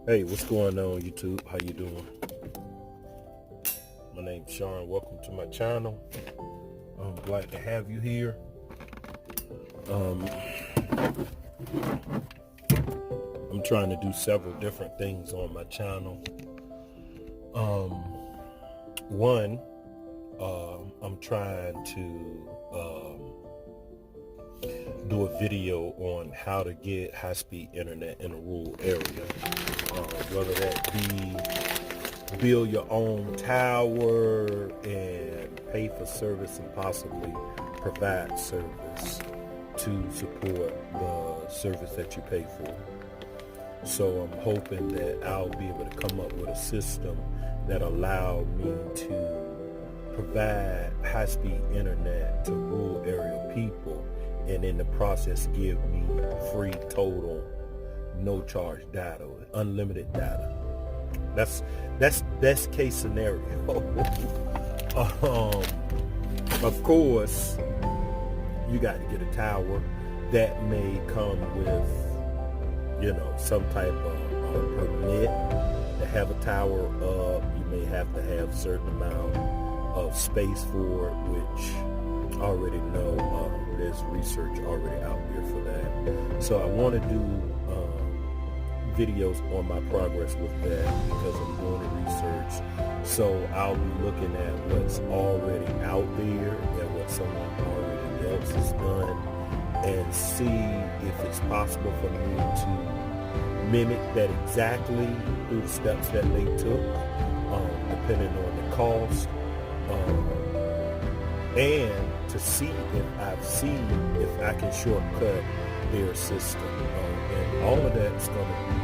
Hey, what's going on, YouTube? How you doing? My name's Sean. Welcome to my channel. I'm glad to have you here. I'm trying to do several different things on my channel. One, I'm trying to do a video on how to get high-speed internet in a rural area. Whether that be build your own tower and pay for service and possibly provide service to support the service that you pay for. So I'm hoping that I'll be able to come up with a system that allow me to provide high-speed internet to rural area people, and in the process give me free total no charge data, unlimited data. That's best case scenario. Of course, you got to get a tower that may come with, some type of permit to have a tower up. You may have to have a certain amount of space for it, which I already know there's research already out there for that. So I want to do videos on my progress with that because I'm doing the research. So I'll be looking at what's already out there and what someone already else has done and see if it's possible for me to mimic that exactly through the steps that they took, depending on the cost, and to see if I can shortcut their system. And all of that's going to be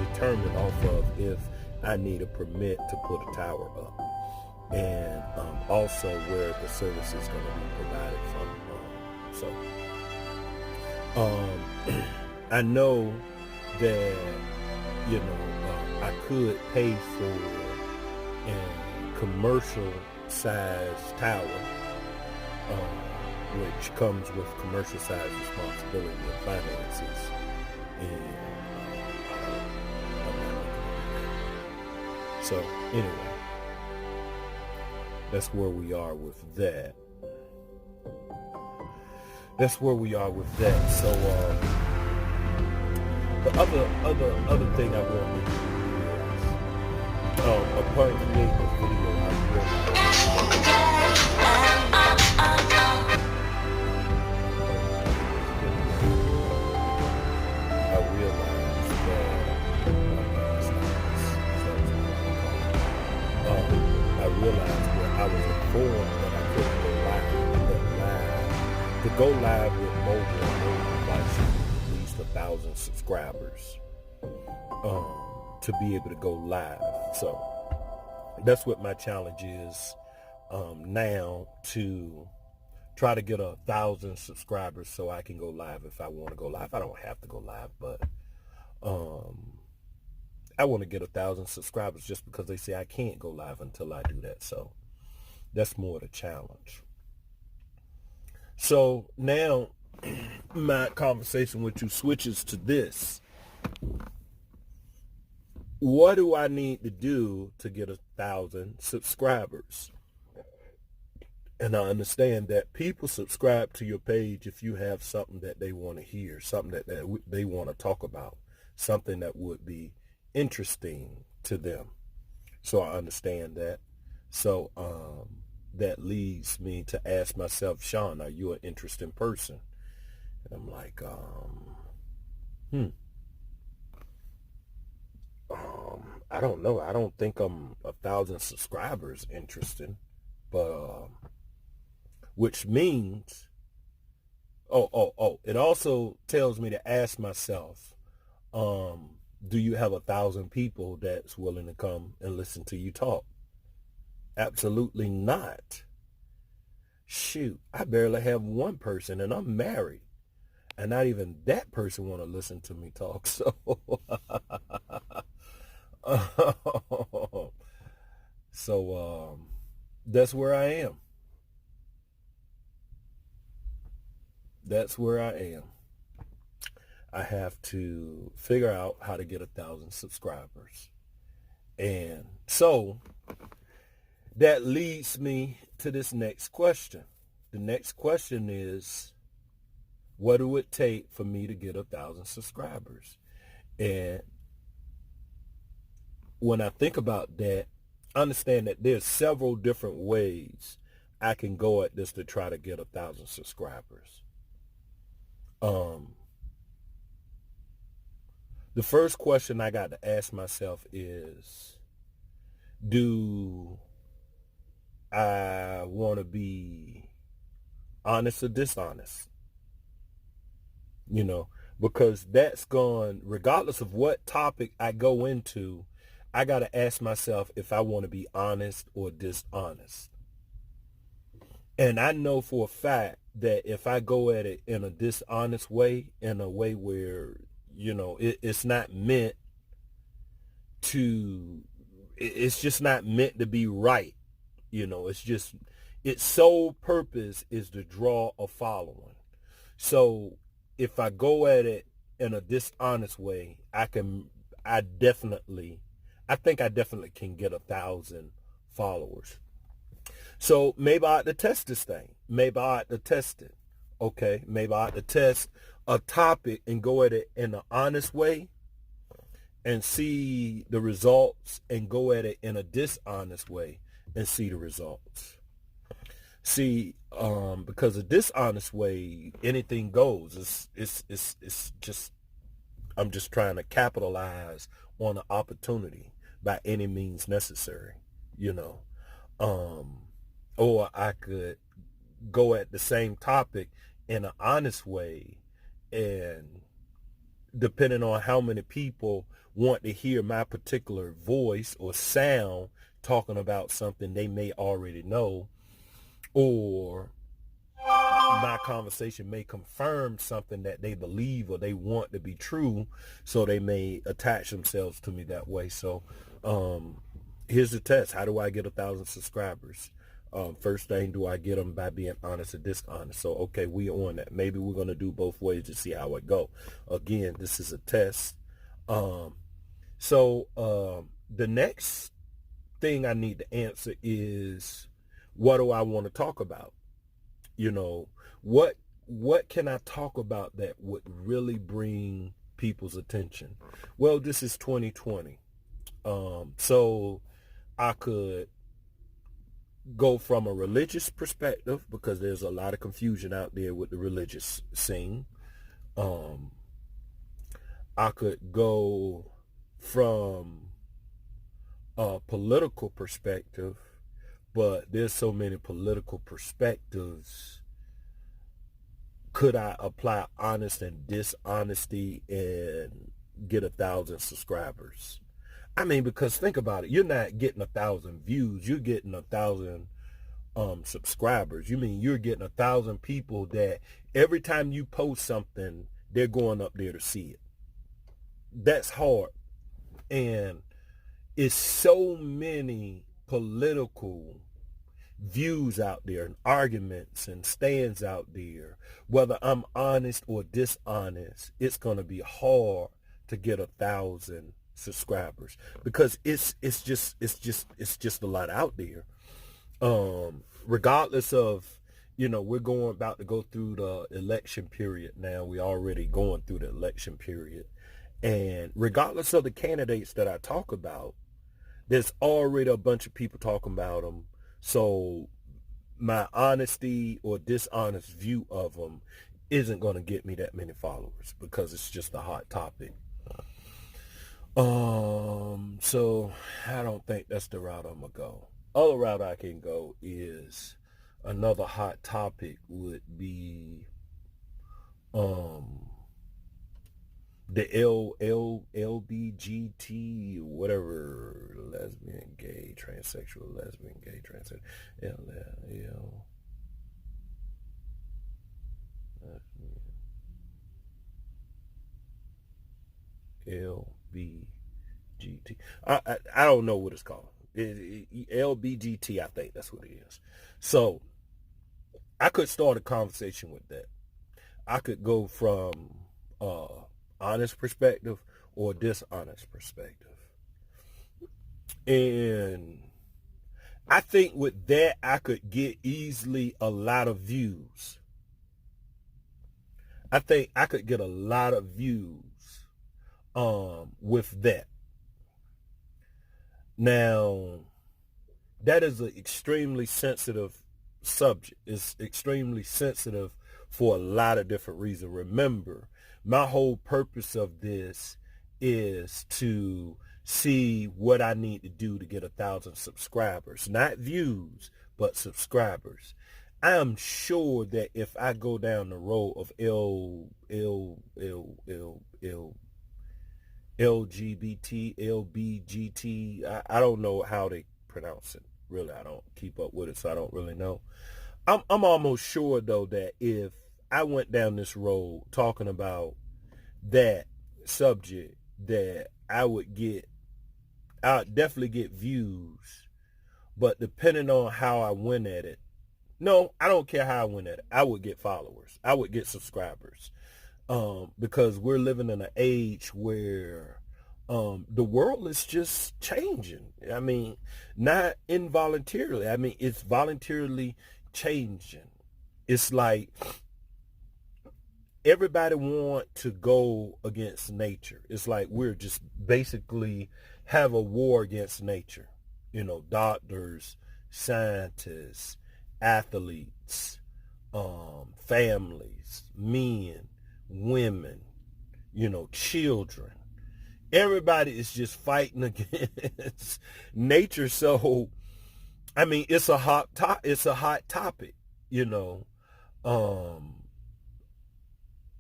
determined off of if I need a permit to put a tower up, and also where the service is going to be provided from. I know that I could pay for a commercial size tower, which comes with commercial size responsibility and finances, and so anyway, that's where we are with that. So the other thing I want to do is upon creating this video, I realized where I was informed that I couldn't go live with mobile devices with at least 1,000 subscribers to be able to go live. So that's what my challenge is now, to try to get 1,000 subscribers so I can go live if I want to go live. I don't have to go live, but I want to get 1,000 subscribers just because they say I can't go live until I do that. So that's more the challenge. So now my conversation with you switches to this. What do I need to do to get 1,000 subscribers? And I understand that people subscribe to your page if you have something that they want to hear, something that they want to talk about, something that would be interesting to them. So I understand that. So that leads me to ask myself, Sean, are you an interesting person? And I'm like, I don't know. I don't think I'm 1,000 subscribers interesting, but which means, it also tells me to ask myself, do you have 1,000 people that's willing to come and listen to you talk? Absolutely not. Shoot, I barely have one person, and I'm married, and not even that person want to listen to me talk. So that's where I am. That's where I am. I have to figure out how to get 1,000 subscribers. And so that leads me to this next question. The next question is, what do it take for me to get 1,000 subscribers? And when I think about that, understand that there's several different ways I can go at this to try to get 1,000 subscribers. The first question I got to ask myself is, do I want to be honest or dishonest? You know, because that's gone, regardless of what topic I go into, I got to ask myself if I want to be honest or dishonest. And I know for a fact that if I go at it in a dishonest way, in a way where, you know, it's not meant to, it's just not meant to be right. You know, it's just, its sole purpose is to draw a following. So if I go at it in a dishonest way, I think I definitely can get 1,000 followers. So maybe I ought to test this thing. Maybe I ought to test it. Okay. Maybe I ought to test a topic and go at it in an honest way and see the results, and go at it in a dishonest way and see the results. See, because a dishonest way, anything goes. It's just, I'm just trying to capitalize on an opportunity by any means necessary, you know. Or I could go at the same topic in an honest way, and depending on how many people want to hear my particular voice or sound talking about something they may already know, or my conversation may confirm something that they believe or they want to be true, so they may attach themselves to me that way. So here's the test. How do I get 1,000 subscribers? First thing, do I get them by being honest or dishonest? So, okay, we on that. Maybe we're going to do both ways to see how it go. Again, this is a test. So the next thing I need to answer is, what do I want to talk about? You know, what can I talk about that would really bring people's attention? Well, this is 2020. So I could go from a religious perspective, because there's a lot of confusion out there with the religious scene. I could go from a political perspective, but there's so many political perspectives. Could I apply honest and dishonesty and get 1,000 subscribers? I mean, because think about it. You're not getting 1,000 views. You're getting 1,000 subscribers. You mean you're getting 1,000 people that every time you post something, they're going up there to see it. That's hard. And it's so many political views out there and arguments and stands out there. Whether I'm honest or dishonest, it's going to be hard to get 1,000 subscribers, because it's just a lot out there. Regardless of, you know, we're about to go through the election period now. We're already going through the election period. And regardless of the candidates that I talk about, there's already a bunch of people talking about them. So my honesty or dishonest view of them isn't going to get me that many followers, because it's just a hot topic. So I don't think that's the route I'm going to go. Other route I can go is, another hot topic would be the LBGT, whatever, lesbian, gay, transsexual, lesbian, gay, transsexual, LBGT. I don't know what it's called. LBGT, I think that's what it is. So I could start a conversation with that. I could go from honest perspective or dishonest perspective. And I think with that, I could get easily a lot of views. I think I could get a lot of views with that. Now, that is an extremely sensitive subject. It's extremely sensitive for a lot of different reasons. Remember, my whole purpose of this is to see what I need to do to get 1,000 subscribers. Not views, but subscribers. I am sure that if I go down the road of LGBT, LBGT, I don't know how they pronounce it. Really, I don't keep up with it, so I don't really know. I'm almost sure, though, that if I went down this road talking about that subject, that I'd definitely get views, but depending on how I went at it, no, I don't care how I went at it. I would get followers. I would get subscribers. Because we're living in an age where the world is just changing. I mean, not involuntarily. I mean, it's voluntarily changing. It's like everybody want to go against nature. It's like we're just basically have a war against nature. You know, doctors, scientists, athletes, families, men, women, you know, children. Everybody is just fighting against nature. So, I mean, it's a hot topic, you know.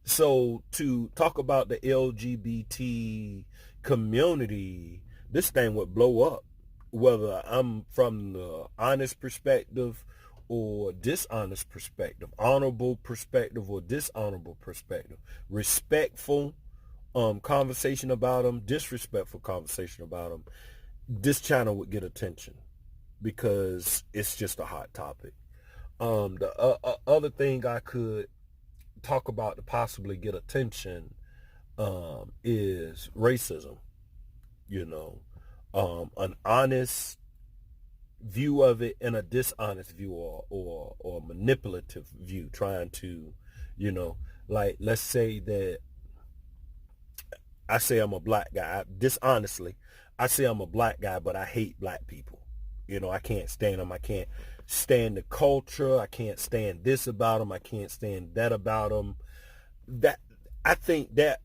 So to talk about the LGBT community, this thing would blow up, whether I'm from the honest perspective or dishonest perspective, honorable perspective or dishonorable perspective, respectful conversation about them, disrespectful conversation about them. This channel would get attention because it's just a hot topic. The other thing I could talk about to possibly get attention is racism. You know, an honest view of it and a dishonest view or manipulative view, trying to, you know, like, let's say that I say I'm a black guy. Dishonestly, I say I'm a black guy, but I hate black people. You know, I can't stand them. I can't stand the culture. I can't stand this about them. I can't stand that about them. That, I think that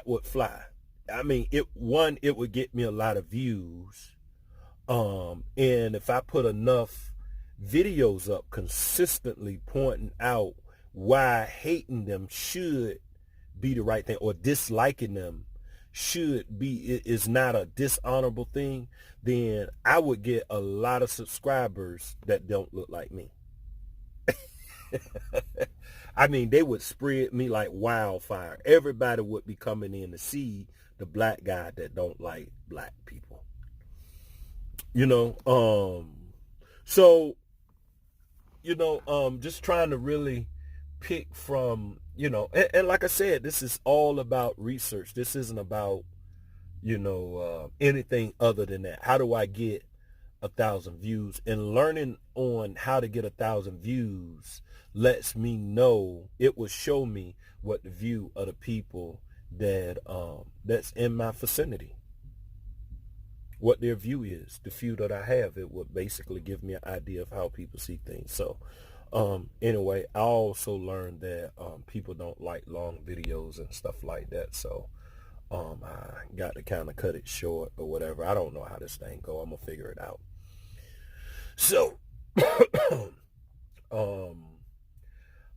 would fly. I mean, it would get me a lot of views. And if I put enough videos up consistently pointing out why hating them should be the right thing, or disliking them is not a dishonorable thing, then I would get a lot of subscribers that don't look like me. I mean, they would spread me like wildfire. Everybody would be coming in to see the black guy that don't like black people. You know, so, you know, just trying to really pick from, you know, and like I said, this is all about research. This isn't about, you know, anything other than that. How do I get 1,000 views? And learning on how to get 1,000 views lets me know, it will show me what the view of the people that that's in my vicinity, what their view is. The few that I have, it would basically give me an idea of how people see things. So anyway, I also learned that people don't like long videos and stuff like that. So I got to kind of cut it short or whatever. I don't know how this thing go. I'm gonna figure it out. So I'm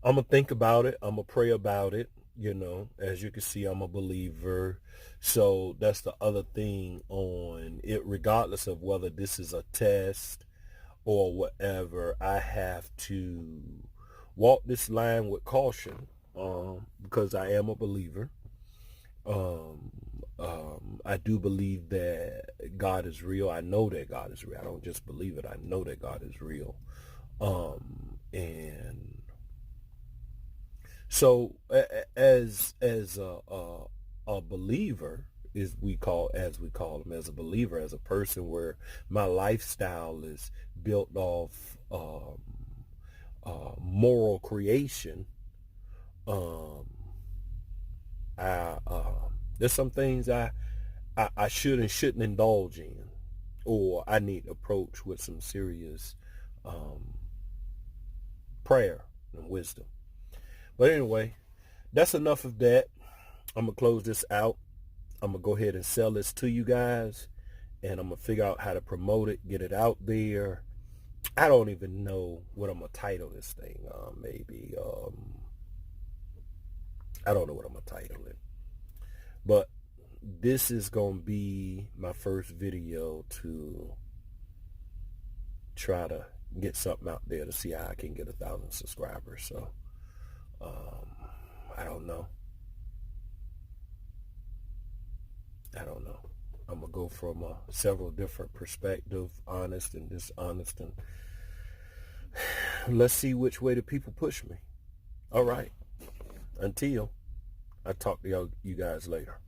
gonna think about it. I'm gonna pray about it. You know, as you can see, I'm a believer. So that's the other thing on it. Regardless of whether this is a test or whatever, I have to walk this line with caution because I am a believer. I do believe that God is real. I know that God is real. I don't just believe it. I know that God is real. And so as a a believer, as we call them, as a believer, as a person where my lifestyle is built off moral creation, there's some things I should and shouldn't indulge in, or I need to approach with some serious prayer and wisdom. But anyway, that's enough of that. I'm going to close this out. I'm going to go ahead and sell this to you guys, and I'm going to figure out how to promote it, get it out there. I don't even know what I'm going to title this thing. I don't know what I'm going to title it. But this is going to be my first video to try to get something out there to see how I can get 1,000 subscribers. So, I don't know. I'm going to go from several different perspectives, honest and dishonest, and let's see which way the people push me. All right. Until I talk to you guys later.